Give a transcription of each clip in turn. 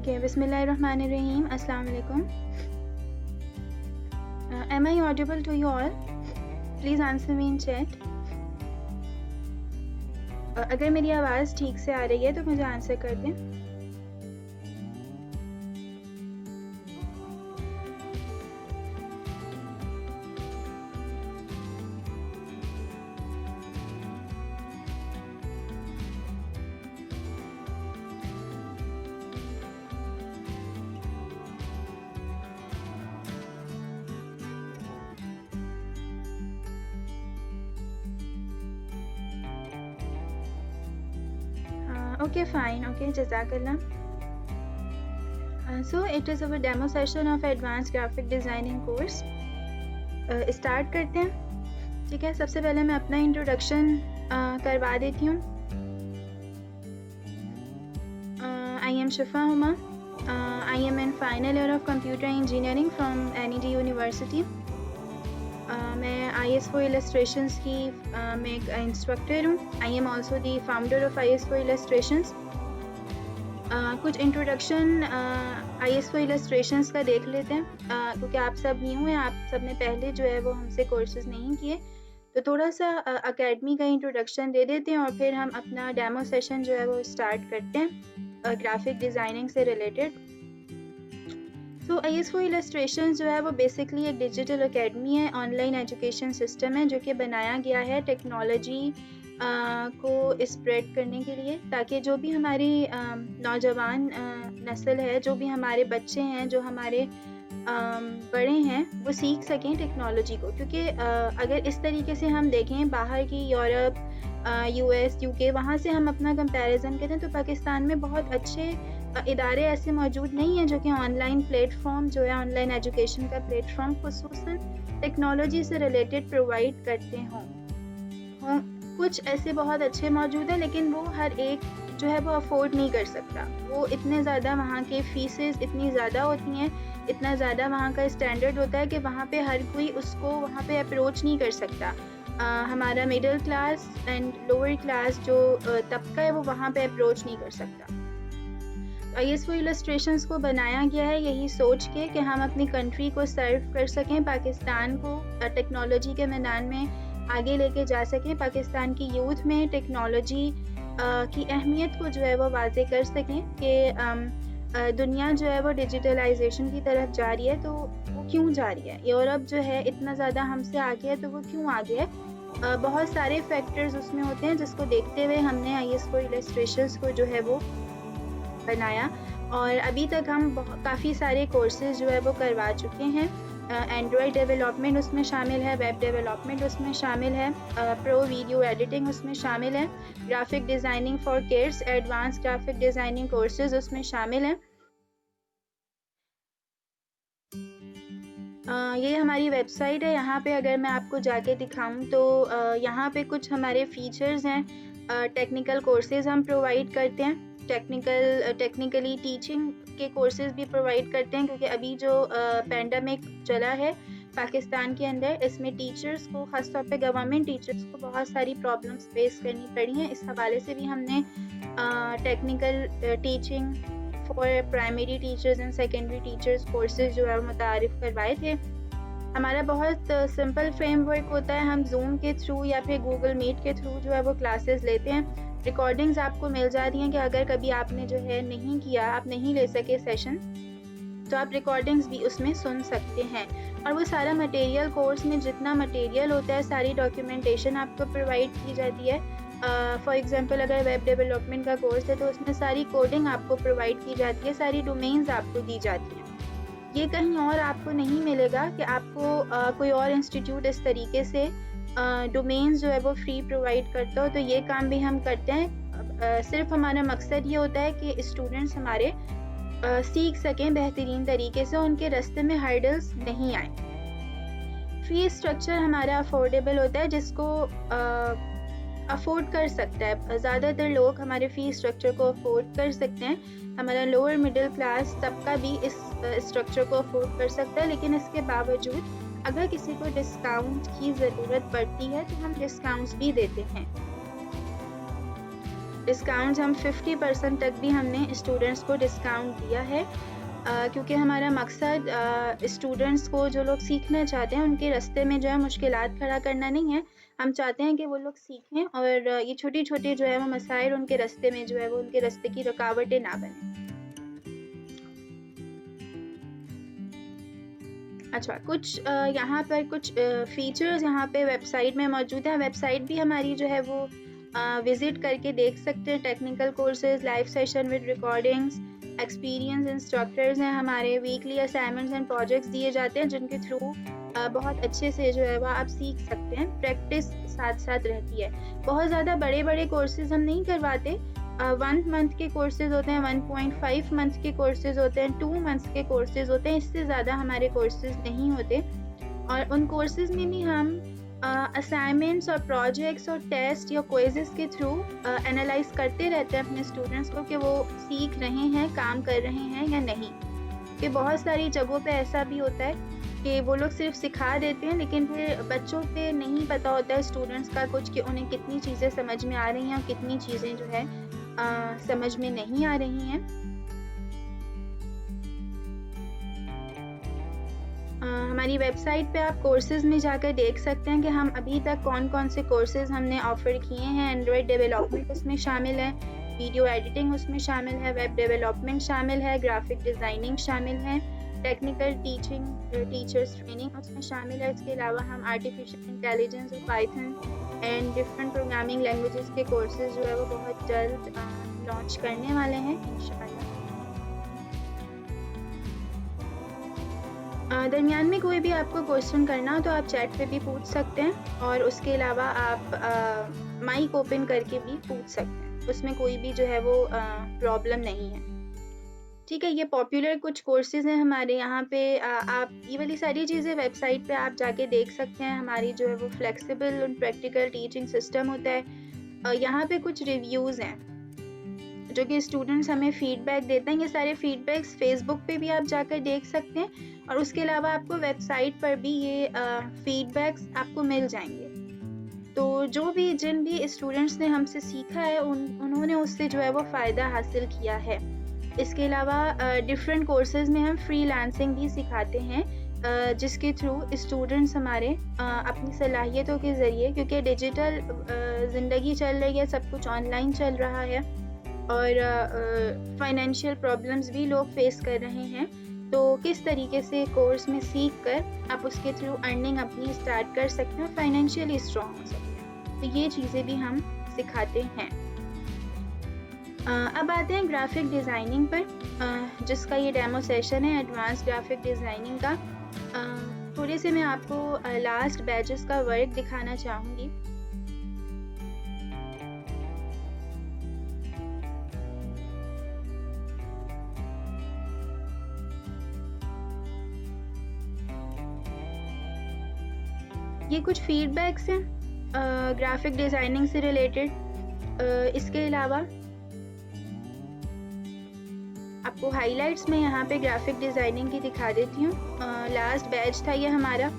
Okay, Bismillahirrahmanirrahim. Assalamu alaikum. Am I audible to you all? Please answer me in chat. अगर मेरी आवाज़ ठीक से आ रही है तो मुझे आंसर कर दें. Okay, fine. Okay, Jazakallah. So it is our demo session of advanced graphic designing course. Start करते हैं. ठीक है, सबसे पहले मैं अपना इंट्रोडक्शन करवा देती हूँ. I am Shifa Huma. I am in final year of computer engineering from NED University. मैं IS4 Illustrations की मैं एक इंस्ट्रक्टर हूँ. I am also the founder of IS4 Illustrations. कुछ इंट्रोडक्शन IS4 Illustrations का देख लेते हैं, क्योंकि आप सब न्यू हैं, आप सब ने पहले जो है वो हमसे कोर्सेज नहीं किए, तो थोड़ा सा अकेडमी का इंट्रोडक्शन दे देते हैं और फिर हम अपना डेमो सेशन जो है वो स्टार्ट करते हैं ग्राफिक डिज़ाइनिंग से रिलेटेड. तो IS4 Illustrations जो है वो बेसिकली एक डिजिटल अकेडमी है, ऑनलाइन एजुकेशन सिस्टम है जो कि बनाया गया है टेक्नोलॉजी को स्प्रेड करने के लिए, ताकि जो भी हमारी नौजवान नस्ल है, जो भी हमारे बच्चे हैं, जो हमारे बड़े हैं, वो सीख सकें टेक्नोलॉजी को. क्योंकि अगर इस तरीके से हम देखें बाहर की यूरोप, US, UK, वहाँ से हम अपना कंपैरिजन करें तो पाकिस्तान में बहुत अच्छे इदारे ऐसे मौजूद नहीं हैं जो कि ऑनलाइन प्लेटफॉर्म जो है, ऑनलाइन एजुकेशन का प्लेटफॉर्म खुसूसन टेक्नोलॉजी से रिलेटेड प्रोवाइड करते हों. कुछ ऐसे बहुत अच्छे मौजूद हैं, लेकिन वो हर एक जो है वो अफोर्ड नहीं कर सकता. वो इतने ज़्यादा वहाँ के फीसेस इतनी ज़्यादा होती हैं, इतना ज़्यादा वहाँ का स्टैंडर्ड होता है कि वहाँ पे हर कोई उसको वहाँ पे अप्रोच नहीं कर सकता. हमारा middle class and lower class जो तबका है वो वहाँ पे अप्रोच नहीं कर सकता. IS4 Illustrations को बनाया गया है यही सोच के कि हम अपनी कंट्री को सर्व कर सकें, पाकिस्तान को टेक्नोलॉजी के मैदान में आगे लेके जा सकें, पाकिस्तान की यूथ में टेक्नोलॉजी की अहमियत को जो है वो वाज़े कर सकें कि दुनिया जो है वो डिजिटलाइजेशन की तरफ जा रही है. तो वो क्यों जा रही है? यूरोप जो है इतना ज़्यादा हमसे आगे है, तो वो क्यों आगे है? बहुत सारे फैक्टर्स उसमें होते हैं जिसको देखते हुए हमने IS4 Illustrations को जो है वो बनाया. और अभी तक हम काफ़ी सारे कोर्सेज जो है वो करवा चुके हैं. एंड्रॉयड डेवलपमेंट उसमें शामिल है, वेब डेवलपमेंट उसमें शामिल है, प्रो वीडियो एडिटिंग उसमें शामिल है, graphic designing for kids, advance graphic designing courses उसमें शामिल हैं. ये हमारी वेबसाइट है. यहाँ पे अगर मैं आपको जाके दिखाऊं तो यहाँ पे कुछ हमारे फीचर्स हैं. टेक्निकल कोर्सेज हम प्रोवाइड करते हैं, टेक्निकली टीचिंग के कोर्सेज भी प्रोवाइड करते हैं, क्योंकि अभी जो पेंडेमिक चला है पाकिस्तान के अंदर, इसमें टीचर्स को, ख़ास तौर पे गवर्नमेंट टीचर्स को बहुत सारी प्रॉब्लम्स फेस करनी पड़ी हैं. इस हवाले से भी हमने technical teaching for primary teachers and secondary teachers courses जो है मुतारिफ़ करवाए थे. हमारा बहुत सिंपल फ्रेमवर्क होता है. हम जूम के थ्रू या फिर गूगल मीट के थ्रू जो है वो क्लासेस लेते हैं. रिकॉर्डिंग्स आपको मिल जा रही हैं कि अगर कभी आपने जो है नहीं किया, आप नहीं ले सके सेशन, तो आप रिकॉर्डिंग्स भी उसमें सुन सकते हैं. और वो सारा मटेरियल, कोर्स में जितना मटेरियल होता है, सारी डॉक्यूमेंटेशन आपको प्रोवाइड की जाती है. फॉर एग्जांपल अगर वेब डेवलपमेंट का कोर्स है तो उसमें सारी कोडिंग आपको प्रोवाइड की जाती है, सारी डोमेन्स आपको दी जाती हैं. ये कहीं और आपको नहीं मिलेगा कि आपको कोई और इंस्टीट्यूट इस तरीके से डोमेन्स जो है वो फ्री प्रोवाइड करता हो. तो ये काम भी हम करते हैं. सिर्फ हमारा मकसद ये होता है कि स्टूडेंट्स हमारे सीख सकें बेहतरीन तरीके से, उनके रास्ते में हर्डल्स नहीं आए. फी स्ट्रक्चर हमारा अफोर्डेबल होता है, जिसको अफोर्ड कर सकता है. ज़्यादातर लोग हमारे फ़ी स्ट्रक्चर को अफोर्ड कर सकते हैं. हमारा लोअर मिडिल क्लास तबका भी इस स्ट्रक्चर को अफोर्ड कर सकता है, लेकिन इसके बावजूद अगर किसी को डिस्काउंट की ज़रूरत पड़ती है तो हम डिस्काउंट्स भी देते हैं. डिस्काउंट्स हम 50% तक भी हमने स्टूडेंट्स को डिस्काउंट दिया है, क्योंकि हमारा मकसद स्टूडेंट्स को, जो लोग सीखना चाहते हैं, उनके रास्ते में जो है मुश्किलात खड़ा करना नहीं है। हम चाहते हैं कि वो लोग सीखें और ये छोटी-छोटी जो है वो मसाइल उनके रास्ते में जो है वो उनके रास्ते की रुकावटें ना बनें। अच्छा, कुछ यहाँ पर कुछ फीचर्स यहाँ पे वेबसाइट में मौजूद हैं। वेबसाइट भी हमारी जो है वो विज़िट करके देख सकते हैं। Technical courses, live session with recordings, experience instructors हैं हमारे, वीकली असाइनमेंट्स एंड प्रोजेक्ट्स दिए जाते हैं जिनके थ्रू बहुत अच्छे से जो है वो आप सीख सकते हैं। प्रैक्टिस साथ-साथ रहती है। बहुत ज़्यादा बड़े-बड़े कोर्सेज़ हम नहीं करवाते। 1 मंथ के कोर्सेज़ होते हैं, 1.5 मंथ के कोर्सेज़ होते हैं, 2 मंथ्स के कोर्सेज़ होते हैं, इससे ज़्यादा हमारे कोर्सेज़ नहीं होते। और उन कोर्सेज़ में भी हम असाइनमेंट्स और प्रोजेक्ट्स और टेस्ट या क्विज़ेज़ के थ्रू एनालाइज़ करते रहते हैं अपने स्टूडेंट्स को कि वो सीख रहे हैं, काम कर रहे हैं या नहीं। कि बहुत सारी जगहों पे ऐसा भी होता है कि वो लोग सिर्फ़ सिखा देते हैं, लेकिन फिर बच्चों पे नहीं पता होता है स्टूडेंट्स का कुछ कि उन्हें कितनी चीज़ें समझ में आ रही हैं और कितनी चीज़ें जो है समझ में नहीं आ रही हैं। हमारी वेबसाइट पे आप कोर्सेज़ में जाकर देख सकते हैं कि हम अभी तक कौन-कौन से कोर्सेज़ हमने ऑफ़र किए हैं। एंड्रॉयड डेवलपमेंट उसमें शामिल है, वीडियो एडिटिंग उसमें शामिल है, वेब डेवलपमेंट शामिल है, ग्राफ़िक डिज़ाइनिंग शामिल है, टेक्निकल टीचर्स ट्रेनिंग उसमें शामिल है। इसके अलावा हम आर्टिफ़िशियल इंटेलिजेंस और Python and different programming languages के कोर्सेज़ जो है वो बहुत जल्द लॉन्च करने वाले हैं इंशाअल्लाह। दरमियान में कोई भी आपको क्वेश्चन करना हो तो आप चैट पे भी पूछ सकते हैं और उसके अलावा आप माइक ओपन करके भी पूछ सकते हैं। उसमें कोई भी जो है वो प्रॉब्लम नहीं है। ठीक है, ये पॉपुलर कुछ कोर्सेज़ हैं हमारे यहाँ पे। आप ये वाली सारी चीज़ें वेबसाइट पे आप जाके देख सकते हैं। हमारी जो है वो फ्लेक्सिबल और प्रैक्टिकल टीचिंग सिस्टम होता है। यहाँ पे कुछ रिव्यूज़ हैं जो कि स्टूडेंट्स हमें फ़ीडबैक देते हैं। ये सारे फ़ीडबैक्स फ़ेसबुक पे भी आप जाकर देख सकते हैं और उसके अलावा आपको वेबसाइट पर भी ये फ़ीडबैक्स आपको मिल जाएँगे। तो जिन भी स्टूडेंट्स ने हमसे सीखा है उन्होंने उससे जो है वो फ़ायदा हासिल किया है। इसके अलावा डिफरेंट कोर्सेज़ में हम फ्रीलांसिंग भी सिखाते हैं, जिसके थ्रू स्टूडेंट्स हमारे अपनी सलाहियतों के ज़रिए, क्योंकि डिजिटल ज़िंदगी चल रही है, सब कुछ ऑनलाइन चल रहा है और फाइनेंशियल प्रॉब्लम्स भी लोग फेस कर रहे हैं। तो किस तरीके से कोर्स में सीख कर आप उसके थ्रू अर्निंग अपनी स्टार्ट कर सकते हैं, फाइनेंशियली स्ट्रॉन्ग हो सकते हैं। तो ये चीज़ें भी हम सिखाते हैं। अब आते हैं ग्राफ़िक डिज़ाइनिंग पर, जिसका ये डेमो सेशन है एडवांस ग्राफ़िक डिज़ाइनिंग का। थोड़े से मैं आपको लास्ट बैचेस का वर्क दिखाना चाहूँगी। ये कुछ फीडबैक्स हैं ग्राफ़िक डिज़ाइनिंग से रिलेटेड। इसके अलावा आपको हाइलाइट्स में यहाँ पे ग्राफ़िक डिज़ाइनिंग की दिखा देती हूँ। लास्ट बैच था ये हमारा।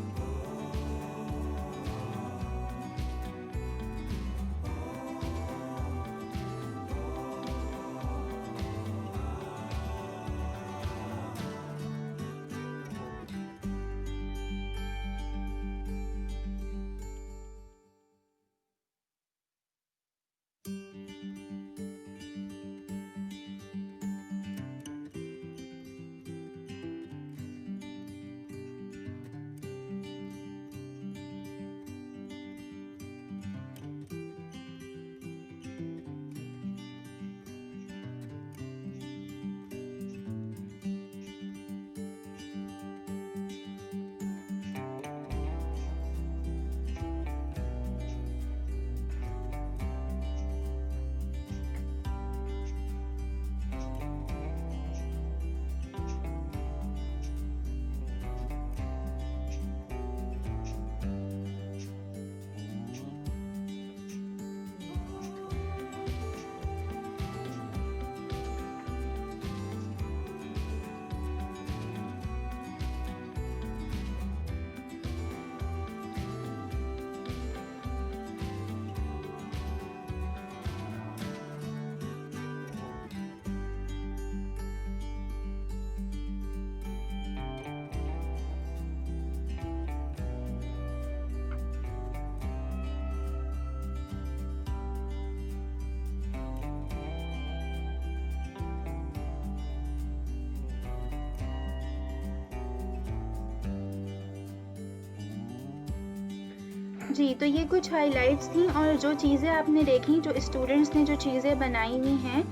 जी, तो ये कुछ हाइलाइट्स थी और जो चीज़ें आपने देखी, जो स्टूडेंट्स ने जो चीज़ें बनाई हुई हैं,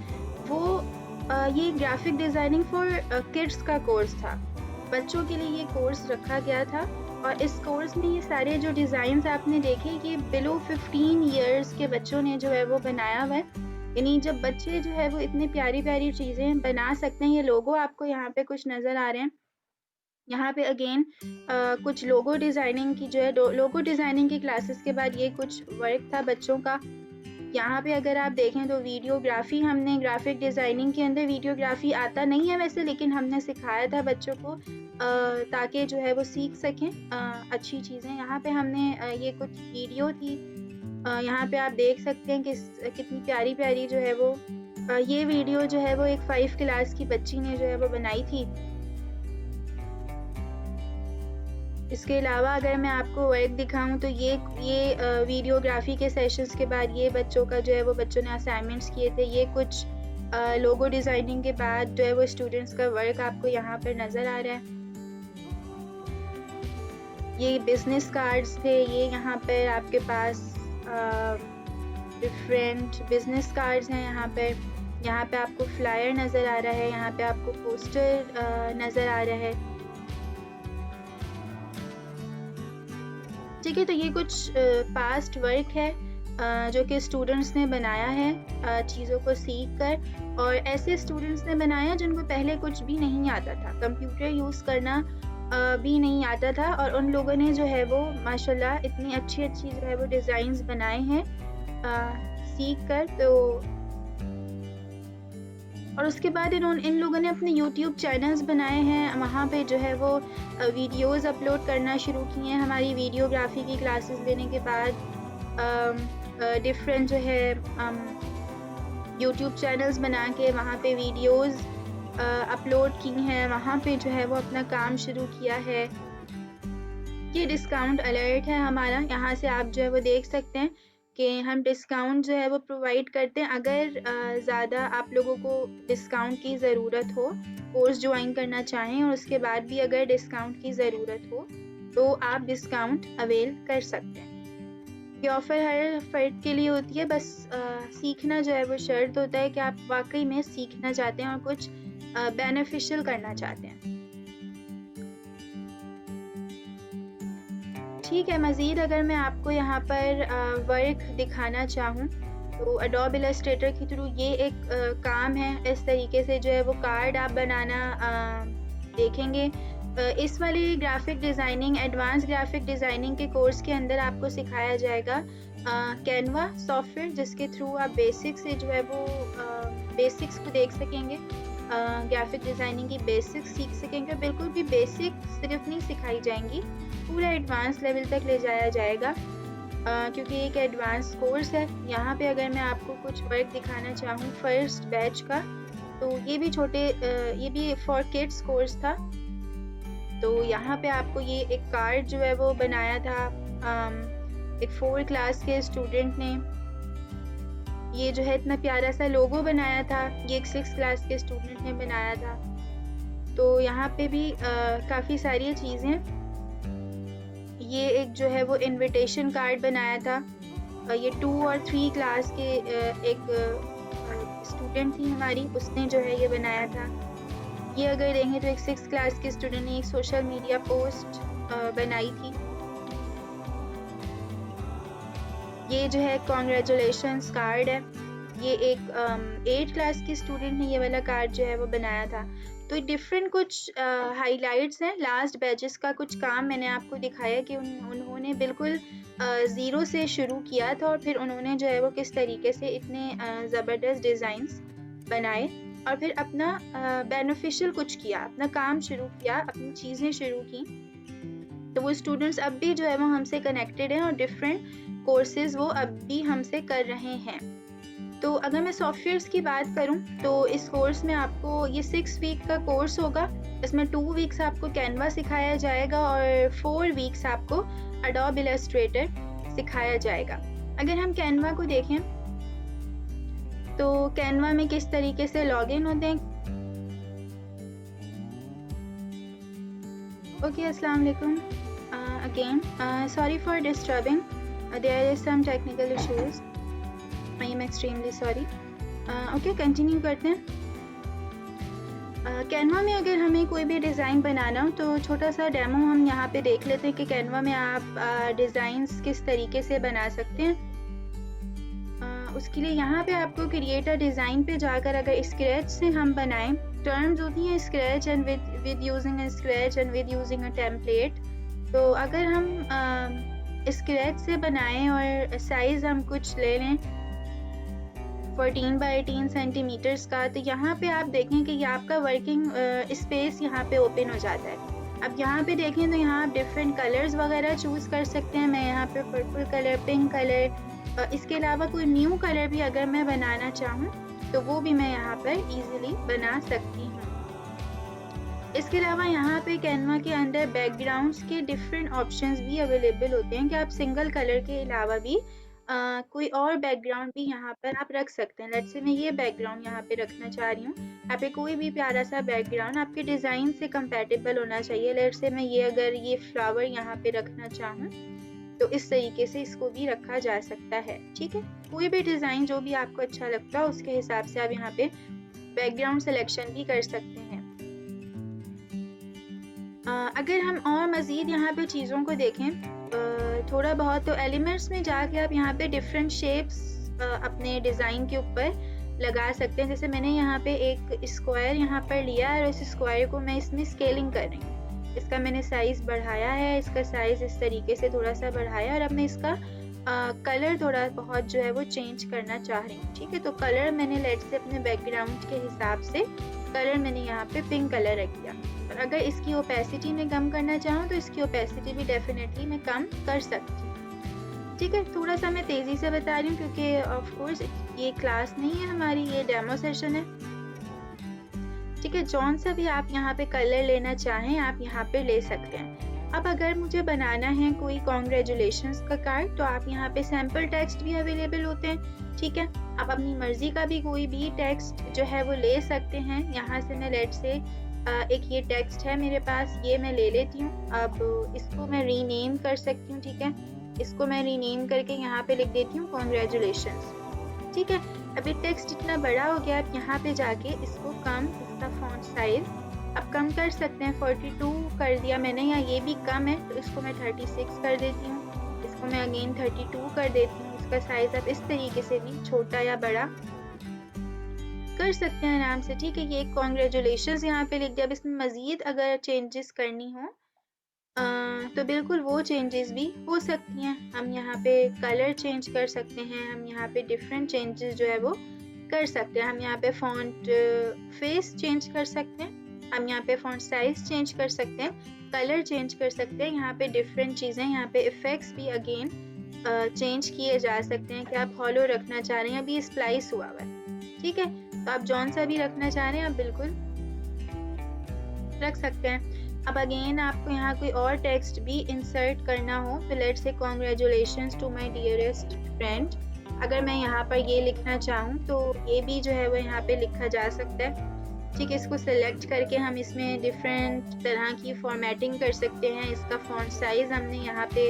वो ये ग्राफ़िक डिज़ाइनिंग फ़ॉर किड्स का कोर्स था। बच्चों के लिए ये कोर्स रखा गया था और इस कोर्स में ये सारे जो डिज़ाइन्स आपने देखे, ये बिलो 15 इयर्स के बच्चों ने जो है वो बनाया हुआ है। यानी जब बच्चे जो है वो इतनी प्यारी-प्यारी चीज़ें बना सकते हैं, ये लोगो आपको यहाँ पे कुछ नज़र आ रहे हैं। यहाँ पे अगेन कुछ लोगो डिज़ाइनिंग की जो है लोगो डिज़ाइनिंग की क्लासेस के बाद ये कुछ वर्क था बच्चों का। यहाँ पे अगर आप देखें तो वीडियोग्राफ़ी हमने ग्राफ़िक डिज़ाइनिंग के अंदर वीडियोग्राफ़ी आता नहीं है वैसे, लेकिन हमने सिखाया था बच्चों को ताकि जो है वो सीख सकें अच्छी चीज़ें। यहाँ पे हमने ये कुछ वीडियो थी, यहाँ पे आप देख सकते हैं कितनी प्यारी-प्यारी जो है वो ये वीडियो जो है वो एक 5 क्लास की बच्ची ने जो है वो बनाई थी। इसके अलावा अगर मैं आपको वर्क दिखाऊँ तो ये वीडियोग्राफ़ी के सेशंस के बाद ये बच्चों का जो है वो बच्चों ने असाइनमेंट्स किए थे। ये कुछ लोगो डिज़ाइनिंग के बाद जो है वो स्टूडेंट्स का वर्क आपको यहाँ पर नज़र आ रहा है। ये बिज़नेस कार्ड्स थे, ये यहाँ पर आपके पास डिफरेंट बिज़नेस कार्ड्स हैं यहाँ पर। यहाँ पे आपको फ्लायर नज़र आ रहा है, यहाँ पे आपको पोस्टर नज़र आ रहा है। ठीक है, तो ये कुछ पास्ट वर्क है जो कि स्टूडेंट्स ने बनाया है चीज़ों को सीख कर, और ऐसे स्टूडेंट्स ने बनाया जिनको पहले कुछ भी नहीं आता था, कंप्यूटर यूज़ करना भी नहीं आता था, और उन लोगों ने जो है वो माशाल्लाह इतनी अच्छी-अच्छी जो है वो डिज़ाइंस बनाए हैं सीख कर। तो और उसके बाद इन लोगों ने अपने यूट्यूब चैनल्स बनाए हैं, वहाँ पे जो है वो वीडियोज़ अपलोड करना शुरू किए हैं। हमारी वीडियोग्राफ़ी की क्लासेस लेने के बाद डिफरेंट जो है यूट्यूब चैनल्स बना के वहाँ पे वीडियोज़ अपलोड की हैं, वहाँ पे जो है वो अपना काम शुरू किया है। ये डिस्काउंट अलर्ट है हमारा, यहाँ से आप जो है वो देख सकते हैं कि हम डिस्काउंट जो है वो प्रोवाइड करते हैं। अगर ज़्यादा आप लोगों को डिस्काउंट की ज़रूरत हो, कोर्स ज्वाइन करना चाहें और उसके बाद भी अगर डिस्काउंट की ज़रूरत हो, तो आप डिस्काउंट अवेल कर सकते हैं। ये ऑफ़र हर फ़र्द के लिए होती है, बस सीखना जो है वो शर्त होता है कि आप वाक़ई में सीखना चाहते हैं और कुछ बेनिफिशियल करना चाहते हैं। ठीक है, मज़ीद अगर मैं आपको यहाँ पर वर्क दिखाना चाहूँ तो एडोब इलस्ट्रेटर के थ्रू ये एक काम है। इस तरीके से जो है वो कार्ड आप बनाना देखेंगे। इस वाली graphic designing, advance graphic designing के कोर्स के अंदर आपको सिखाया जाएगा कैनवा सॉफ्टवेयर, जिसके थ्रू आप बेसिक से जो है वो बेसिक्स को देख सकेंगे, ग्राफ़िक डिज़ाइनिंग की बेसिक्स सीख सकेंगे। बिल्कुल भी बेसिक सिर्फ नहीं सिखाई जाएंगी, पूरा एडवांस लेवल तक ले जाया जाएगा क्योंकि एक एडवांस कोर्स है। यहाँ पे अगर मैं आपको कुछ वर्क दिखाना चाहूँ फर्स्ट बैच का, तो ये भी फॉर किड्स कोर्स था। तो यहाँ पे आपको ये एक कार्ड जो है वो बनाया था एक 4 क्लास के स्टूडेंट ने। ये जो है इतना प्यारा सा लोगो बनाया था, ये एक 6 क्लास के स्टूडेंट ने बनाया था। तो यहाँ पे भी काफ़ी सारी चीज़ें, ये एक जो है वो इनविटेशन कार्ड बनाया था। ये 2 और 3 क्लास के एक स्टूडेंट थी हमारी, उसने जो है ये बनाया था। ये अगर देखें तो एक 6 क्लास के स्टूडेंट ने एक सोशल मीडिया पोस्ट बनाई थी। ये जो है कॉन्ग्रेचुलेशंस कार्ड है। ये एक 8 क्लास के स्टूडेंट ने ये वाला कार्ड जो है वो बनाया था। तो डिफरेंट कुछ हाइलाइट्स हैं लास्ट बैचेस का। कुछ काम मैंने आपको दिखाया कि उन्होंने बिल्कुल ज़ीरो से शुरू किया था और फिर उन्होंने जो है वो किस तरीके से इतने ज़बरदस्त डिज़ाइंस बनाए और फिर अपना बेनिफिशियल कुछ किया, अपना काम शुरू किया, अपनी चीज़ें शुरू की। तो वो स्टूडेंट्स अब भी जो है वो हमसे कनेक्टेड हैं और डिफरेंट कोर्सेज़ वो अब भी हमसे कर रहे हैं। तो अगर मैं सॉफ्टवेयर्स की बात करूं तो इस कोर्स में आपको ये 6 वीक का कोर्स होगा। इसमें 2 वीक्स आपको कैनवा सिखाया जाएगा और 4 वीक्स आपको एडोब इलस्ट्रेटर सिखाया जाएगा। अगर हम कैनवा को देखें तो कैनवा में किस तरीके से लॉगिन होते हैं। ओके, अस्सलाम वालेकुम again, sorry for disturbing. there is some technical issues. I am extremely sorry. Okay continue करते हैं। कैनवा में अगर हमें कोई भी डिज़ाइन बनाना हो तो छोटा सा डेमो हम यहाँ पे देख लेते हैं कि कैनवा में आप डिज़ाइंस किस तरीके से बना सकते हैं। उसके लिए यहाँ पे आपको क्रिएट अ डिज़ाइन पे जाकर अगर स्क्रैच से हम बनाएं, टर्म्स होती हैं scratch and with using a scratch and with using a template. तो अगर हम स्क्रैच से बनाएं और साइज़ हम कुछ ले लें 14 बाई 18 सेंटीमीटर्स का, तो यहाँ पे आप देखें कि ये आपका वर्किंग स्पेस यहाँ पे ओपन हो जाता है। अब यहाँ पे देखें तो यहाँ आप डिफरेंट कलर्स वगैरह चूज़ कर सकते हैं। मैं यहाँ पे पर्पल कलर, पिंक कलर, इसके अलावा कोई न्यू कलर भी अगर मैं बनाना चाहूँ तो वो भी मैं यहाँ पर इजीली बना सकती हूँ। इसके अलावा यहाँ पे कैनवा के अंदर बैकग्राउंड्स के डिफरेंट ऑप्शंस भी अवेलेबल होते हैं कि आप सिंगल कलर के अलावा भी कोई और बैकग्राउंड भी यहाँ पर आप रख सकते हैं। लेट्स से मैं ये बैकग्राउंड यहाँ पे रखना चाह रही हूँ। यहाँ पे कोई भी प्यारा सा बैकग्राउंड आपके डिज़ाइन से कंपैटिबल होना चाहिए। लेट्स से मैं ये अगर ये फ्लावर यहाँ पे रखना चाहूँ तो इस तरीके से इसको भी रखा जा सकता है। ठीक है, कोई भी डिज़ाइन जो भी आपको अच्छा लगता है उसके हिसाब से आप यहाँ पे बैकग्राउंड सिलेक्शन भी कर सकते हैं। अगर हम और मज़ीद यहाँ पे चीज़ों को देखें थोड़ा बहुत, तो एलिमेंट्स में जाके आप यहाँ पे डिफरेंट शेप्स अपने डिज़ाइन के ऊपर लगा सकते हैं। जैसे मैंने यहाँ पे एक स्क्वायर यहाँ पर लिया है और इस स्क्वायर को मैं इसमें स्केलिंग कर रही हूँ। इसका मैंने साइज़ बढ़ाया है, इसका साइज़ इस तरीके से थोड़ा सा बढ़ाया और अब मैं इसका कलर थोड़ा बहुत जो है वो चेंज करना चाह रही हूँ। ठीक है, तो कलर मैंने लेट से अपने बैकग्राउंड के हिसाब से कलर मैंने यहाँ पे पिंक कलर रख दिया। और अगर इसकी ओपेसिटी में कम करना चाहूँ तो इसकी ओपेसिटी भी डेफिनेटली मैं कम कर सकती हूँ। ठीक है, थोड़ा सा मैं तेज़ी से बता रही हूँ क्योंकि ऑफ कोर्स ये क्लास नहीं है हमारी, ये डेमो सेशन है। ठीक है, जौन सा भी आप यहाँ पे कलर लेना चाहें आप यहाँ पे ले सकते हैं। अब अगर मुझे बनाना है कोई कॉन्ग्रेचुलेशंस का कार्ड तो आप यहाँ पे सैम्पल टेक्स्ट भी अवेलेबल होते हैं। ठीक है, आप अपनी मर्जी का भी कोई भी टेक्स्ट जो है वो ले सकते हैं। यहाँ से मैं लेट से एक ये टेक्स्ट है मेरे पास, ये मैं ले लेती हूँ। अब इसको मैं रीनेम कर सकती हूँ। ठीक है, इसको मैं रीनेम करके यहाँ पे लिख देती हूँ कॉन्ग्रेचुलेशंस। ठीक है, अभी टेक्स्ट इतना बड़ा हो गया, आप यहाँ पे जाके इसको कम, इसका फॉन्ट साइज अब कम कर सकते हैं। 42 कर दिया मैंने, या ये भी कम है तो इसको मैं 36 कर देती हूँ। इसको मैं अगेन 32 कर देती हूँ। इसका साइज आप इस तरीके से भी छोटा या बड़ा कर सकते हैं आराम से। ठीक है, ये कॉन्ग्रेचुलेशंस यहाँ पे लिख दिया। अब इसमें मज़ीद अगर चेंजेस करनी हो तो बिल्कुल वो चेंजेस भी हो सकती हैं। हम यहाँ पे कलर चेंज कर सकते हैं, हम यहाँ पे डिफरेंट चेंजेस जो है वो कर सकते हैं। हम यहाँ पे फॉन्ट फेस चेंज कर सकते हैं, हम यहाँ पे फॉन्ट साइज चेंज कर सकते हैं, कलर चेंज कर सकते हैं। यहाँ पे डिफरेंट चीज़ें, यहाँ पे इफ़ेक्ट्स भी अगेन चेंज किए जा सकते हैं कि आप हॉलो रखना चाह रहे हैं, अभी स्प्लाइस हुआ हुआ है। ठीक है, तो आप जौन सा भी रखना चाह रहे हैं आप बिल्कुल रख सकते हैं। अब अगेन आपको यहाँ कोई और टेक्स्ट भी इंसर्ट करना हो तो let's say congratulations to my dearest friend, अगर मैं यहाँ पर ये लिखना चाहूँ तो ये भी जो है वो यहाँ पे लिखा जा सकता है। ठीक है, इसको सेलेक्ट करके हम इसमें डिफरेंट तरह की फॉर्मेटिंग कर सकते हैं। इसका फॉन्ट साइज़ हमने यहाँ पे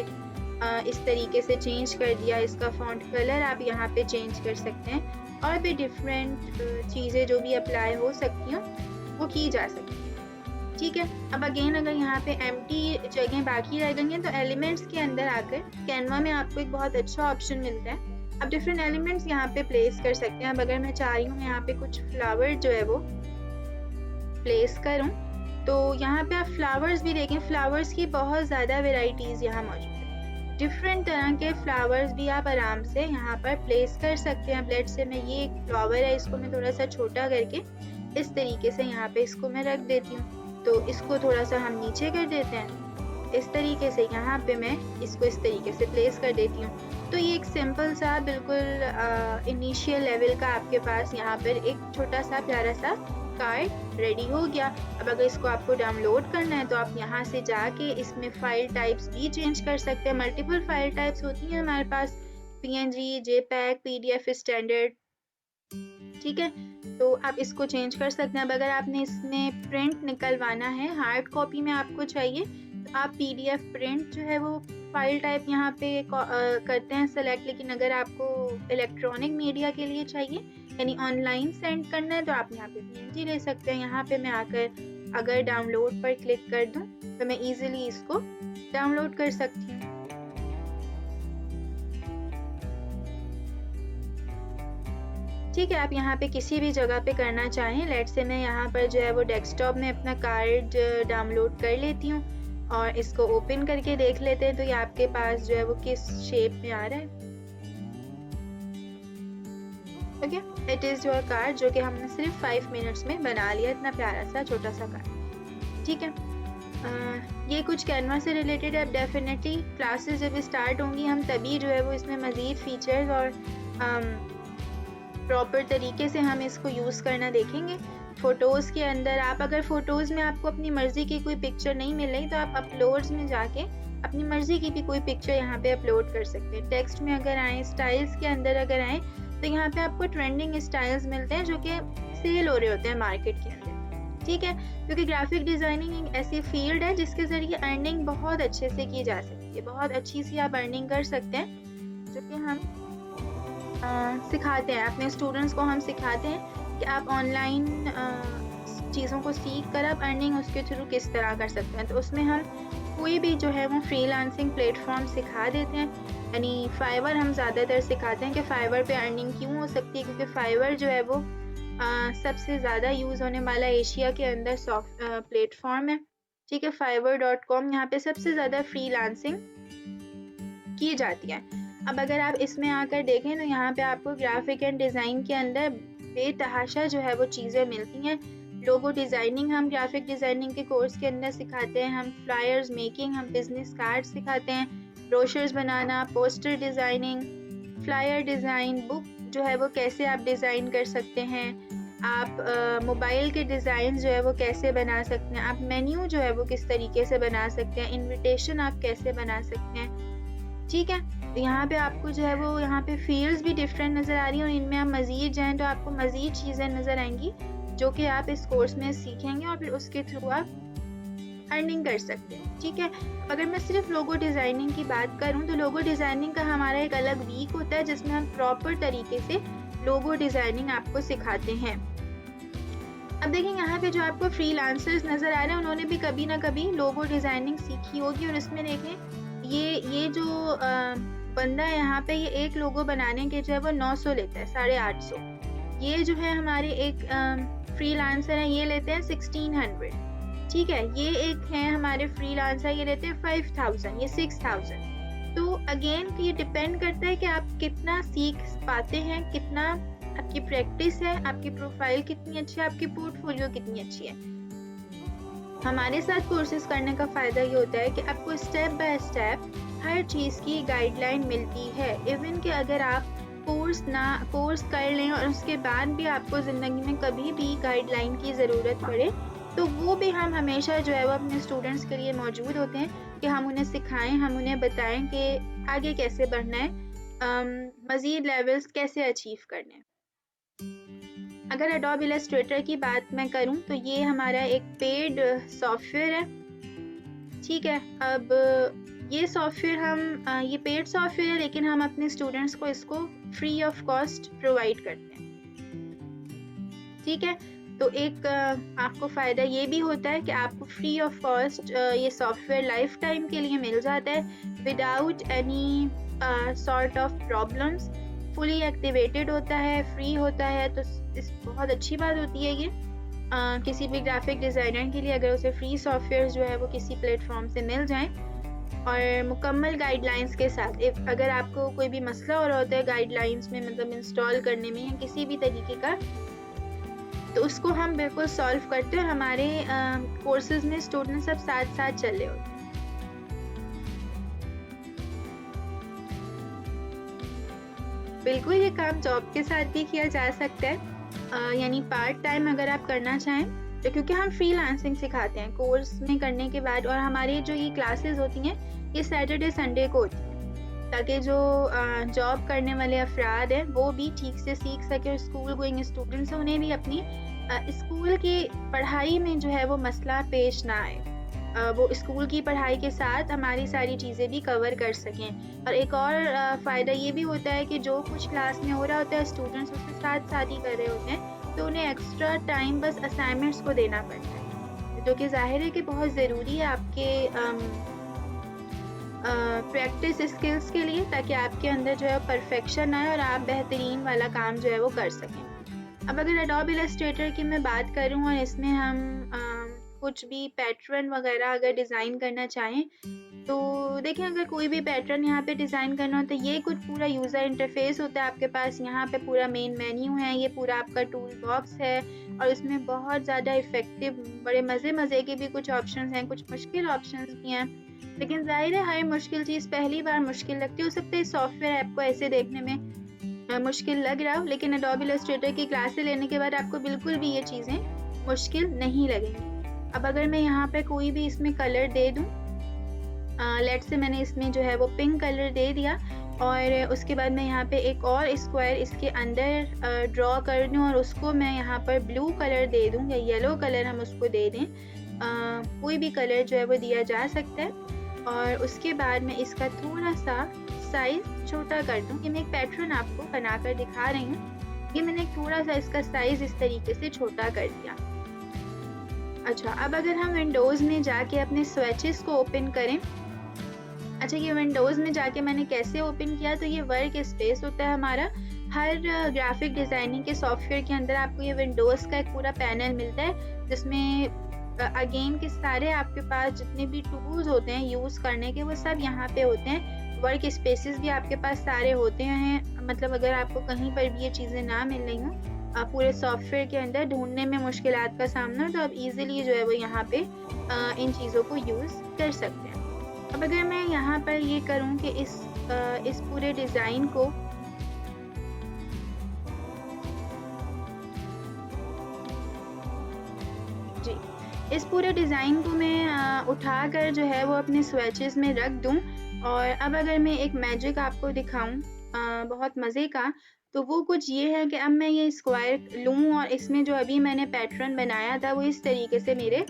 इस तरीके से चेंज कर दिया, इसका फॉन्ट कलर आप यहाँ पे चेंज कर सकते हैं, और भी डिफरेंट चीज़ें जो भी अप्लाई हो सकती हैं वो की जा सकती हैं। ठीक है, अब अगेन अगर यहाँ पे एम्प्टी जगह बाकी रह गई हैं तो एलिमेंट्स के अंदर आकर कैनवा में आपको एक बहुत अच्छा ऑप्शन मिलता है। आप डिफरेंट एलिमेंट्स यहाँ पे प्लेस कर सकते हैं। अब अगर मैं चाह रही हूँ यहाँ पे कुछ फ्लावर जो है वो प्लेस करूँ तो यहाँ पे आप फ्लावर्स भी देखें, फ्लावर्स की बहुत ज़्यादा वेराइटीज़ यहाँ मौजूद है। डिफरेंट तरह के फ्लावर्स भी आप आराम से यहाँ पर प्लेस कर सकते हैं। लेट्स से मैं ये एक फ्लावर है, इसको मैं थोड़ा सा छोटा करके इस तरीके से यहाँ पे इसको मैं रख देती हूँ। तो इसको थोड़ा सा हम नीचे कर देते हैं, इस तरीके से यहाँ पे मैं इसको इस तरीके से प्लेस कर देती हूँ। तो ये एक सिंपल सा बिल्कुल इनिशियल लेवल का आपके पास यहाँ पर एक छोटा सा प्यारा सा कार्ड रेडी हो गया। अब अगर इसको आपको डाउनलोड करना है तो आप यहाँ से जाके इसमें फाइल टाइप्स भी चेंज कर सकते हैं। मल्टीपल फाइल टाइप्स होती हैं हमारे पास, PNG, JPEG, PDF स्टैंडर्ड। ठीक है, तो आप इसको चेंज कर सकते हैं। अब अगर आपने इसमें प्रिंट निकलवाना है, हार्ड कॉपी में आपको चाहिए, तो आप PDF प्रिंट जो है वो फाइल टाइप यहाँ पे करते हैं सेलेक्ट, लेकिन अगर आपको इलेक्ट्रॉनिक मीडिया के लिए चाहिए यानी ऑनलाइन सेंड करना है तो आप यहाँ पे PNG ले सकते हैं। यहाँ पे मैं आकर अगर डाउनलोड पर क्लिक कर दूँ तो मैं इजीली इसको डाउनलोड कर सकती हूँ। ठीक है, आप यहाँ पे किसी भी जगह पे करना चाहें, लेट्स से मैं यहाँ पर जो है वो डेस्कटॉप में अपना कार्ड डाउनलोड कर लेती हूँ और इसको ओपन करके देख लेते हैं तो ये आपके पास जो है वो किस शेप में आ रहा है। Okay, it is your card, जो कि हमने सिर्फ 5 मिनट्स में बना लिया, इतना प्यारा सा छोटा सा कार्ड। ठीक है, ये कुछ कैनवा से रिलेटेड है। डेफिनेटली क्लासेस जब स्टार्ट होंगी हम तभी जो है वो इसमें मज़ीद फीचर्स और प्रॉपर तरीके से हम इसको यूज़ करना देखेंगे। फ़ोटोज़ के अंदर आप अगर फ़ोटोज़ में आपको अपनी मर्ज़ी की कोई पिक्चर नहीं मिल रही तो आप अपलोड्स में जाके अपनी मर्ज़ी की भी कोई पिक्चर यहाँ पे अपलोड कर सकते हैं। टेक्स्ट में अगर आए, स्टाइल्स के अंदर अगर आए तो यहाँ पे आपको ट्रेंडिंग स्टाइल्स मिलते हैं जो कि सेल हो रहे होते हैं मार्केट के अंदर। ठीक है, क्योंकि ग्राफिक डिज़ाइनिंग एक ऐसी फील्ड है जिसके ज़रिए अर्निंग बहुत अच्छे से की जा सकती है, बहुत अच्छी सी आप अर्निंग कर सकते हैं, जो कि हम सिखाते हैं अपने स्टूडेंट्स को। हम सिखाते हैं कि आप ऑनलाइन चीज़ों को सीख कर आप अर्निंग उसके थ्रू किस तरह कर सकते हैं। तो उसमें हम कोई भी जो है वो फ्रीलांसिंग प्लेटफॉर्म सिखा देते हैं, यानी फाइवर हम ज़्यादातर सिखाते हैं कि फाइवर पे अर्निंग क्यों हो सकती है, क्योंकि फाइवर जो है वो सबसे ज़्यादा यूज़ होने वाला एशिया के अंदर सॉफ्ट प्लेटफॉर्म है। ठीक है, fiverr.com यहाँ पे सबसे ज़्यादा फ्रीलांसिंग की जाती है। अब अगर आप इसमें आकर देखें तो यहाँ पे आपको ग्राफिक एंड डिज़ाइन के अंदर बेतहाशा जो है वो चीज़ें मिलती हैं। लोगो डिज़ाइनिंग हम ग्राफिक डिज़ाइनिंग के कोर्स के अंदर सिखाते हैं, हम फ्लायर्स मेकिंग, हम बिजनेस कार्ड सिखाते हैं, ब्रोशर्स बनाना, poster designing, flyer design, book जो है वो कैसे आप डिज़ाइन कर सकते हैं, आप मोबाइल के डिज़ाइन जो है वो कैसे बना सकते हैं, आप मेन्यू जो है वो किस तरीके से बना सकते हैं, इनविटेशन आप कैसे बना सकते हैं। ठीक है, तो यहाँ पे आपको जो है वो यहाँ पे फील्ड्स भी डिफरेंट नज़र आ रही हैं और इनमें आप मज़ीद जाएँ तो आपको मज़ीद चीज़ें नज़र आएंगी जो कि आप इस कोर्स में सीखेंगे और फिर उसके थ्रू आप अर्निंग कर सकते हैं। ठीक है, अगर मैं सिर्फ लोगो डिज़ाइनिंग की बात करूँ तो लोगो डिज़ाइनिंग का हमारा एक अलग वीक होता है जिसमें हम प्रॉपर तरीके से लोगो डिज़ाइनिंग आपको सिखाते हैं। अब देखिए यहाँ पे जो आपको फ्रीलांसर्स नज़र आ रहे हैं उन्होंने भी कभी ना कभी लोगो डिज़ाइनिंग सीखी होगी और इसमें देखें ये जो बंदा है यहाँ पे ये एक लोगो बनाने के जो है वो 900 लेता है, 850। ये जो है हमारे एक फ्रीलांसर है ये लेते हैं 1600। ठीक है, ये एक है हमारे फ्रीलांसर ये लेते हैं 5000, ये 6000। तो अगेन ये डिपेंड करता है कि आप कितना सीख पाते हैं, कितना आपकी प्रैक्टिस है, आपकी प्रोफाइल कितनी अच्छी है, आपकी पोर्टफोलियो कितनी अच्छी है। हमारे साथ कोर्सेज करने का फ़ायदा ये होता है कि आपको स्टेप बाय स्टेप हर चीज़ की गाइडलाइन मिलती है। इवन कि अगर आप कोर्स कर लें और उसके बाद भी आपको ज़िंदगी में कभी भी गाइडलाइन की ज़रूरत पड़े तो वो भी हम हमेशा जो है वो अपने स्टूडेंट्स के लिए मौजूद होते हैं कि हम उन्हें सिखाएं, हम उन्हें बताएं कि आगे कैसे बढ़ना है, मज़ीद लेवल्स कैसे अचीव करने हैं। अगर एडोब इलस्ट्रेटर की बात मैं करूं तो ये हमारा एक पेड सॉफ्टवेयर है। ठीक है, अब ये सॉफ्टवेयर हम ये पेड सॉफ्टवेयर है लेकिन हम अपने स्टूडेंट्स को इसको फ्री ऑफ कॉस्ट प्रोवाइड करते हैं। ठीक है, तो एक आपको फ़ायदा ये भी होता है कि आपको फ्री ऑफ कॉस्ट ये सॉफ्टवेयर लाइफ टाइम के लिए मिल जाता है without any sort of problems. Fully activated होता है, फ्री होता है, तो इस बहुत अच्छी बात होती है ये किसी भी ग्राफिक डिज़ाइनर के लिए अगर उसे फ्री सॉफ्टवेयर जो है वो किसी प्लेटफॉर्म से मिल जाएं और मुकम्मल गाइडलाइंस के साथ। अगर आपको कोई भी मसला हो रहा होता है गाइडलाइंस में, मतलब इंस्टॉल करने में या किसी भी तरीके का, तो उसको हम बिल्कुल सॉल्व करते हैं और हमारे कोर्सेज में स्टूडेंट सब साथ साथ चल रहे होते हैं। बिल्कुल ये काम जॉब के साथ भी किया जा सकता है, यानी पार्ट टाइम अगर आप करना चाहें तो, क्योंकि हम फ्रीलांसिंग सिखाते हैं कोर्स में करने के बाद और हमारी जो ये क्लासेस होती हैं ये सैटरडे संडे को होती हैं ताकि जो जॉब करने वाले अफराद हैं वो भी ठीक से सीख सके और स्कूल गोइंग स्टूडेंट्स हैं उन्हें भी अपनी स्कूल की पढ़ाई में जो है वो मसला पेश ना आए। वो स्कूल की पढ़ाई के साथ हमारी सारी चीज़ें भी कवर कर सकें। और एक और फ़ायदा ये भी होता है कि जो कुछ क्लास में हो रहा होता है स्टूडेंट्स उसके साथ साथ ही कर रहे होते हैं, तो उन्हें एक्स्ट्रा टाइम बस असाइनमेंट्स को देना पड़ता है, जो कि ज़ाहिर है कि बहुत ज़रूरी है आपके प्रैक्टिस स्किल्स के लिए, ताकि आपके अंदर जो है परफेक्शन आए और आप बेहतरीन वाला काम जो है वो कर सकें। अब अगर एडोब इलस्ट्रेटर की मैं बात करूँ और इसमें हम कुछ भी पैटर्न वगैरह अगर डिज़ाइन करना चाहें, तो देखें अगर कोई भी पैटर्न यहाँ पे डिज़ाइन करना हो तो ये कुछ पूरा यूज़र इंटरफेस होता है आपके पास। यहाँ पे पूरा मेन मेन्यू है, ये पूरा आपका टूल बॉक्स है और इसमें बहुत ज़्यादा इफ़ेक्टिव बड़े मज़े के भी कुछ ऑप्शंस हैं, कुछ मुश्किल ऑप्शंस भी हैं। लेकिन ज़ाहिर है हर मुश्किल चीज़ पहली बार मुश्किल लगती है। हो सकता है इस सॉफ्टवेयर ऐप को ऐसे देखने में मुश्किल लग रहा हो, लेकिन एडोब इलस्ट्रेटर की क्लासें लेने के बाद आपको बिल्कुल भी ये चीज़ें मुश्किल नहीं लगेंगी। अब अगर मैं यहाँ पे कोई भी इसमें कलर दे दूँ, लेट्स से मैंने इसमें जो है वो पिंक कलर दे दिया और उसके बाद मैं यहाँ पे एक और स्क्वायर इसके अंदर ड्रॉ कर दूँ और उसको मैं यहाँ पर ब्लू कलर दे दूँ या येलो कलर हम उसको दे दें। कोई भी कलर जो है वो दिया जा सकता है और उसके बाद मैं इसका थोड़ा सा साइज़ छोटा कर दूँ। ये मैं एक पैटर्न आपको बनाकर दिखा रही हूँ। ये मैंने थोड़ा सा इसका साइज़ इस तरीके से छोटा कर दिया। अच्छा, अब अगर हम विंडोज़ में जाके अपने स्विचेस को ओपन करें। अच्छा, ये विंडोज़ में जाके मैंने कैसे ओपन किया, तो ये वर्क स्पेस होता है हमारा। हर ग्राफिक डिज़ाइनिंग के सॉफ्टवेयर के अंदर आपको ये विंडोज़ का एक पूरा पैनल मिलता है, जिसमें अगेन के सारे आपके पास जितने भी टूल्स होते हैं यूज़ करने के, वो सब यहाँ पे होते हैं। वर्क स्पेसेस भी आपके पास सारे होते हैं। मतलब अगर आपको कहीं पर भी ये चीज़ें ना मिल रही हों पूरे सॉफ्टवेयर के अंदर ढूंढने में मुश्किलात का सामना, तो आप इजीली जो है वो यहाँ पे इन चीज़ों को यूज़ कर सकते हैं। अब अगर मैं यहाँ पर ये करूँ कि इस पूरे डिज़ाइन को जी, इस पूरे डिज़ाइन को मैं उठाकर जो है वो अपने स्विचेस में रख दूँ। और अब अगर मैं एक मैजिक आपको दिखाऊँ बहुत मज़े का, तो वो कुछ ये है कि अब मैं ये स्क्वायर लूँ और इसमें जो अभी मैंने पैटर्न बनाया था वो इस तरीके से मेरे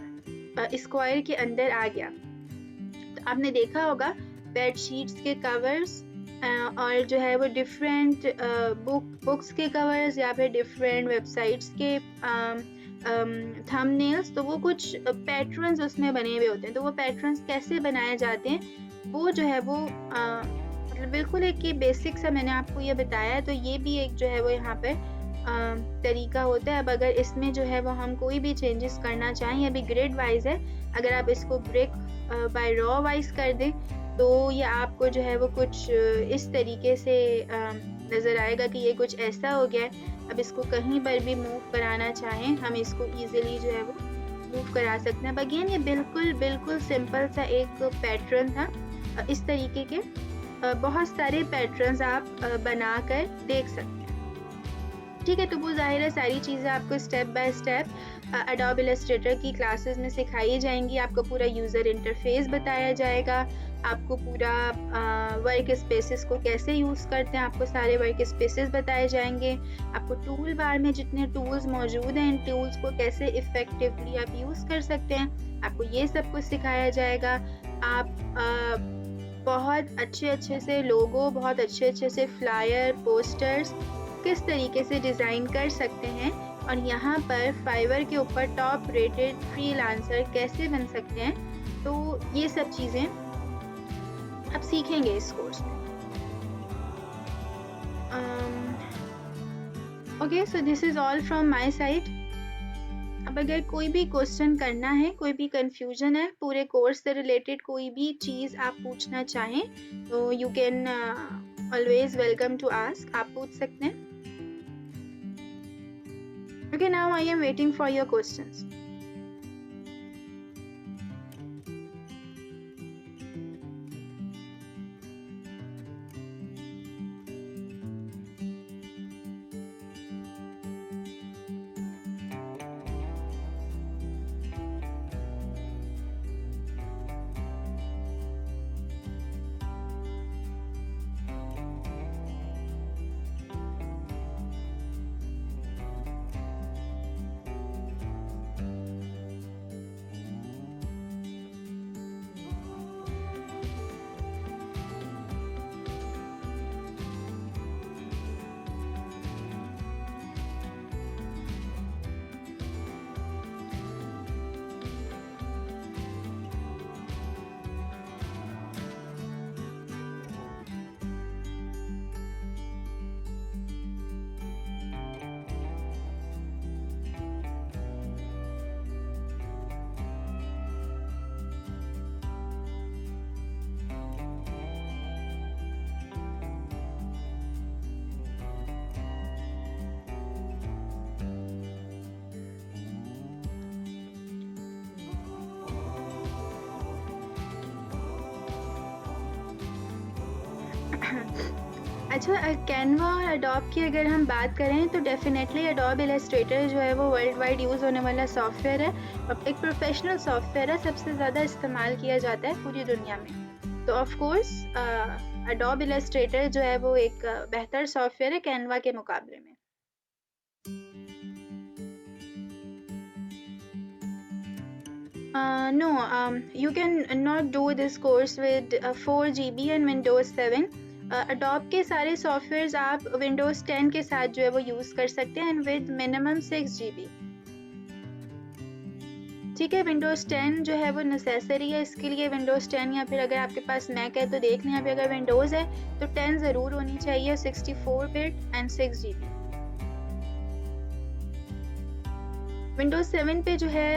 स्क्वायर के अंदर आ गया। तो आपने देखा होगा बेडशीट्स के कवर्स और जो है वो डिफरेंट बुक्स के कवर्स या फिर डिफरेंट वेबसाइट्स के थंबनेल्स, तो वो कुछ पैटर्न्स उसमें बने हुए होते हैं। तो वो पैटर्न्स कैसे बनाए जाते हैं वो जो है वो मतलब बिल्कुल एक ये बेसिक सा मैंने आपको ये बताया है। तो ये भी एक जो है वो यहाँ पे तरीका होता है। अब अगर इसमें जो है वो हम कोई भी चेंजेस करना चाहें, ये भी ग्रिड वाइज है, अगर आप इसको ब्रेक बाय रॉ वाइज कर दें तो ये आपको जो है वो कुछ इस तरीके से नज़र आएगा कि ये कुछ ऐसा हो गया है। अब इसको कहीं पर भी मूव कराना चाहें हम इसको ईजिली जो है वो मूव करा सकते हैं। अगेन ये बिल्कुल सिंपल सा एक पैटर्न था। इस तरीके के बहुत सारे पैटर्न्स आप बनाकर देख सकते हैं। ठीक है, तो वो ज़ाहिर है सारी चीज़ें आपको step by step adobe Illustrator की क्लासेस में सिखाई जाएंगी। आपको पूरा यूज़र इंटरफेस बताया जाएगा, आपको पूरा वर्क स्पेसेस को कैसे यूज़ करते हैं आपको सारे वर्क स्पेसेस बताए जाएंगे। आपको टूल बार में जितने टूल्स मौजूद हैं इन टूल्स को कैसे इफ़ेक्टिवली आप यूज़ कर सकते हैं, आपको ये सब कुछ सिखाया जाएगा। आप बहुत अच्छे से लोगो, बहुत अच्छे से फ्लायर, पोस्टर्स किस तरीके से डिज़ाइन कर सकते हैं और यहाँ पर फाइवर के ऊपर टॉप रेटेड फ्रीलांसर कैसे बन सकते हैं, तो ये सब चीज़ें आप सीखेंगे इस कोर्स में। Okay, so this is all from my side. अब अगर कोई भी क्वेश्चन करना है, कोई भी कंफ्यूजन है पूरे कोर्स से रिलेटेड, कोई भी चीज़ आप पूछना चाहें, तो you can always welcome to ask, आप पूछ सकते हैं। Okay, now I am waiting for your questions. अच्छा, कैनवा और एडोब की अगर हम बात करें तो डेफिनेटली एडोब इलस्ट्रेटर जो है वो वर्ल्ड वाइड यूज़ होने वाला सॉफ्टवेयर है और एक प्रोफेशनल सॉफ्टवेयर है, सबसे ज़्यादा इस्तेमाल किया जाता है पूरी दुनिया में। तो ऑफ कोर्स एडोब इलस्ट्रेटर जो है वो एक बेहतर सॉफ्टवेयर है कैनवा के मुकाबले में। No, you can not do this course with 4 GB and Windows 7. Adobe के सारे सॉफ्टवेयर्स आप Windows 10 के साथ जो है वो यूज़ कर सकते हैं एंड विद मिनिमम 6 GB। ठीक है, Windows 10 जो है वो नेसेसरी है, इसके लिए Windows 10 या फिर अगर आपके पास मैक है तो देख लें, अभी अगर Windows है तो 10 ज़रूर होनी चाहिए, 64 बिट एंड 6 GB। Windows 7 पे जो है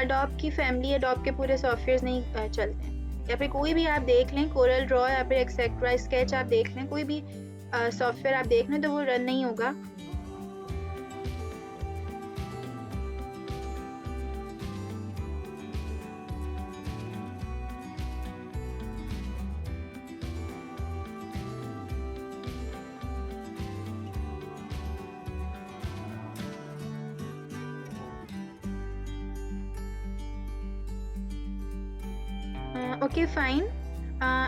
एडोब की फैमिली, एडोब के पूरे सॉफ्टवेयर्स नहीं चलते हैं, या फिर कोई भी आप देख लें, कोरल ड्रॉ या फिर एक्सेट्रा स्केच आप देख लें, कोई भी सॉफ्टवेयर आप देख लें तो वो रन नहीं होगा। Okay fine.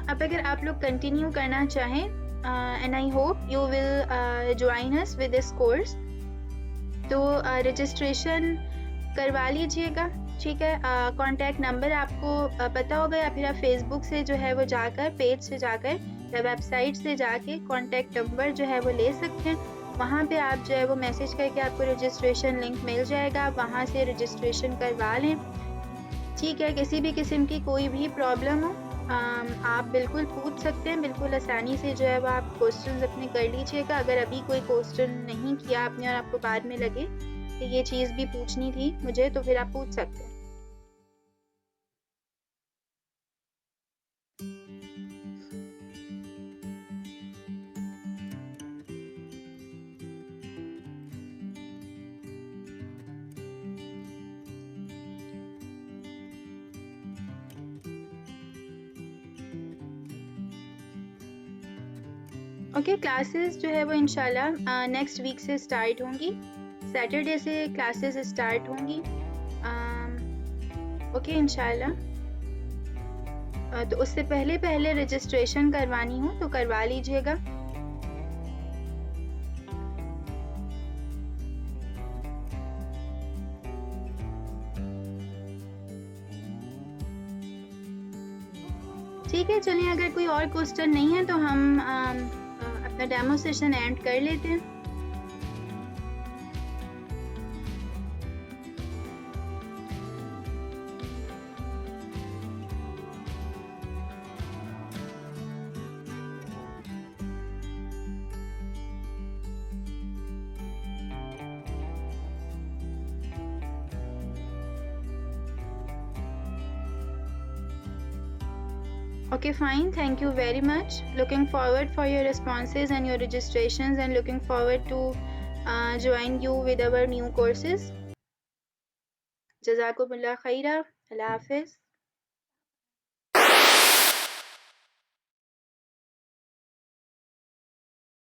अब अगर आप लोग कंटिन्यू करना चाहें and I hope you will join us with this course, तो रजिस्ट्रेशन करवा लीजिएगा। ठीक है, कॉन्टैक्ट नंबर आपको पता होगा, या फिर आप फेसबुक से जो है वो जाकर, पेज से जाकर या वेबसाइट से जाके कॉन्टैक्ट नंबर जो है वो ले सकते हैं। वहाँ पे आप जो है वो मैसेज करके आपको रजिस्ट्रेशन लिंक मिल जाएगा, वहाँ से रजिस्ट्रेशन करवा लें। ठीक है, किसी भी किस्म की कोई भी प्रॉब्लम हो आप बिल्कुल पूछ सकते हैं, बिल्कुल आसानी से जो है वो आप क्वेश्चंस अपने कर लीजिएगा। अगर अभी कोई क्वेश्चन नहीं किया आपने और आपको बाद में लगे कि ये चीज़ भी पूछनी थी मुझे, तो फिर आप पूछ सकते हैं। ओके, क्लासेस जो है वो इंशाल्लाह नेक्स्ट वीक से स्टार्ट होंगी, सैटरडे से क्लासेस स्टार्ट होंगी। ओके इंशाल्लाह। तो उससे पहले रजिस्ट्रेशन करवानी हो तो करवा लीजिएगा। ठीक है, चलिए, अगर कोई और क्वेश्चन नहीं है तो हम अपना डेमो सेशन एंड कर लेते हैं। Okay, fine. Thank you very much. Looking forward for your responses and your registrations, and looking forward to join you with our new courses. Jazakumullah khaira. Allah Hafiz.